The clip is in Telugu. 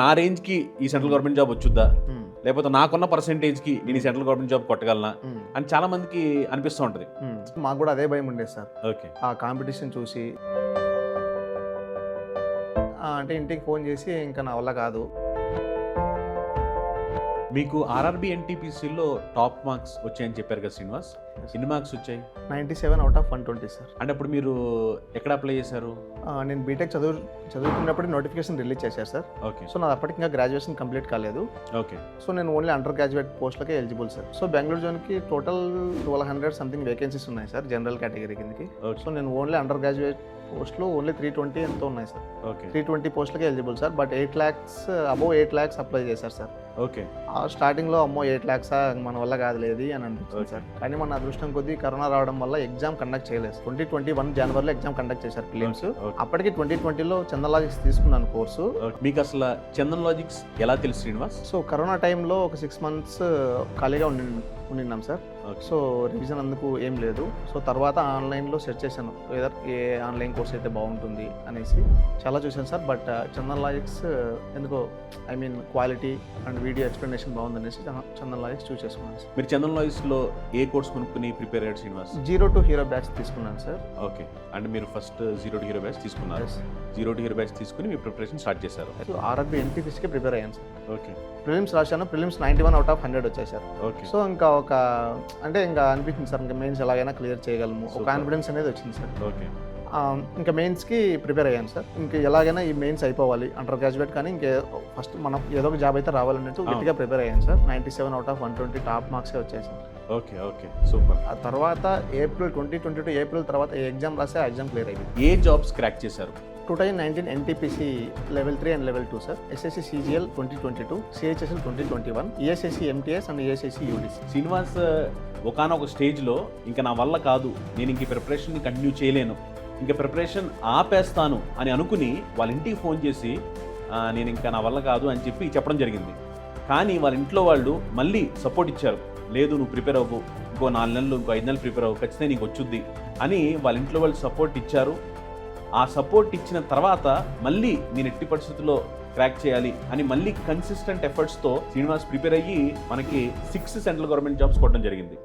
నా రేంజ్కి ఈ సెంట్రల్ గవర్నమెంట్ జాబ్ వచ్చుద్దా, లేకపోతే నాకున్న పర్సెంటేజ్కి నేను ఈ సెంట్రల్ గవర్నమెంట్ జాబ్ కొట్టగలనా అని చాలా మందికి అనిపిస్తూ ఉంటుంది. మాకు కూడా అదే భయం ఉండేది సార్. ఓకే, ఆ కాంపిటీషన్ చూసి అంటే ఇంటికి ఫోన్ చేసి ఇంకా నా వల్ల కాదు. మీకు ఆర్ఆర్బి ఎన్టీపీసీలో టాప్ మార్క్స్ వచ్చాయని చెప్పారు కదా శ్రీనివాస్, ఎన్ని మార్క్స్ వచ్చాయి? 97/120 సార్. అంటే అప్పుడు మీరు ఎక్కడ అప్లై చేశారు? నేను బీటెక్ చదువుకున్నప్పుడు నోటిఫికేషన్ రిలీజ్ చేశారు సార్. ఓకే, సో నాది అప్పటికి ఇంకా గ్రాడ్యుయేషన్ కంప్లీట్ కాలేదు. ఓకే. సో నేను ఓన్లీ అండర్ గ్రాడ్యుయేట్ పోస్ట్లకే ఎలిజిబుల్ సార్. సో బెంగళూరు జోన్కి టోటల్ 1200 సంథింగ్ వేకెన్సీస్ ఉన్నాయి సార్ జనరల్ కేటగిరీ కిందకి. సో నేను ఓన్లీ అండర్ గ్రాడ్యుయేట్ పోస్ట్లో ఓన్లీ 320 ఎంతో ఉన్నాయి సార్. ఓకే, 320 పోస్టులకే eligible sir. But 8 lakhs above 8 lakhs apply చేశారు సార్. ఓకే. స్టార్టింగ్లో అమ్మో 8 lakhs మన వల్ల కాదులేదు అని అనిపించింది సార్. కానీ మన అదృష్టం కొద్దీ కరోనా రావడం వల్ల ఎగ్జామ్ కండక్ట్ చేయలేదు. 2021 జనవరిలో ఎగ్జామ్ కండక్ట్ చేశారు ప్రిలిమ్స్. అప్పటికి 2020లో చందన్ లాజిక్స్ తీసుకున్నాను కోర్సు. మీకు అసలు చందన్ లాజిక్స్ ఎలా తెలుసు శ్రీనివాస్? సో కరోనా టైంలో ఒక 6 months ఖాళీగా ఉండినాం సార్. సో రివిజన్ అందుకు ఏం లేదు. సో తర్వాత ఆన్లైన్లో సెర్చ్ చేశాను ఏదర్ ఏ ఆన్లైన్ కోర్స్ అయితే బాగుంటుంది అనేసి చాలా చూశాను సార్. బట్ చందన్ లాజిక్స్ ఎందుకో క్వాలిటీ అండ్ వీడియో ఎక్స్ప్లెనేషన్ బాగుందనేసి చందన్ లాజిక్స్ చూస్ చేసుకున్నాను సార్. మీరు చందన్ లాజిక్స్లో ఏ కోర్స్ కొనుక్కుని ప్రిపేర్ అయ్యారు శ్రీనివాస్? 0 to Hero బ్యాచ్ తీసుకున్నాను సార్. ఓకే, అంటే మీరు ఫస్ట్ 0 to Hero బ్యాచ్ తీసుకున్నారు. 0 to Hero బ్యాచ్ తీసుకుని మీ ప్రిపరేషన్ స్టార్ట్ చేశారు. సో ఆర్ఆర్బి ఎన్టీపీసీకి ప్రిపేర్ అయ్యాను సార్. ఓకే, ప్రిలిమ్స్ రాశాను. ప్రిలిమ్స్ 91/100 వచ్చాయి సార్. ఓకే. సో ఇంకా ఇంకా అనిపించింది సార్, ఇంకా మెయిన్స్ ఎలాగైనా క్లియర్ చేయగలము, ఒక కాన్ఫిడెన్స్ అనేది వచ్చింది సార్. ఓకే. ఇంకా మెయిన్స్కి ప్రిపేర్ అయ్యాను సార్. ఇంకా ఎలాగైనా ఈ మెయిన్స్ అయిపోవాలి, అండర్ గ్రాడ్యుయేట్ కానీ ఫస్ట్ మనం ఏదో ఒక జాబ్ అయితే రావాలన్నట్టు గట్టిగా ప్రిపేర్ అయ్యాను సార్. 97/120 టాప్ మార్క్సే వచ్చాయి సార్. Okay, okay, super. ఆ తర్వాత ఏప్రిల్ 2022 తర్వాత ఏ ఎగ్జామ్ రాస్తే ఆ ఎగ్జామ్ క్లియర్ అయ్యింది. ఏ జాబ్స్ క్రాక్ చేశారు? 2019 NTPC level 3 and level 2 sir. SSC CGL 2022, CHSL 2021, ESIC MTS and ESIC UDC. Srinivas ఒకానొక స్టేజ్లో ఇంకా నా వల్ల కాదు, నేను ఇంక ప్రిపరేషన్ని కంటిన్యూ చేయలేను, ఇంకా ప్రిపరేషన్ ఆపేస్తాను అని అనుకుని వాళ్ళ ఇంటికి ఫోన్ చేసి నేను ఇంకా నా వల్ల కాదు అని చెప్పడం జరిగింది. కానీ వాళ్ళ ఇంట్లో వాళ్ళు మళ్ళీ సపోర్ట్ ఇచ్చారు. లేదు, నువ్వు ప్రిపేర్ అవ్వు, ఇంకో 4 నెలలు ఇంకో 5 నెలలు ప్రిపేర్ అవ్వు, ఖచ్చితంగా నీకు వచ్చుద్ది అని వాళ్ళ ఇంట్లో వాళ్ళు సపోర్ట్ ఇచ్చారు. ఆ సపోర్ట్ ఇచ్చిన తర్వాత మళ్ళీ నేను ఎట్టి పరిస్థితుల్లో క్రాక్ చేయాలి అని మళ్ళీ కన్సిస్టెంట్ ఎఫర్ట్స్తో శ్రీనివాస్ ప్రిపేర్ అయ్యి మనకి 6 సెంట్రల్ గవర్నమెంట్ జాబ్స్ కొట్టడం జరిగింది.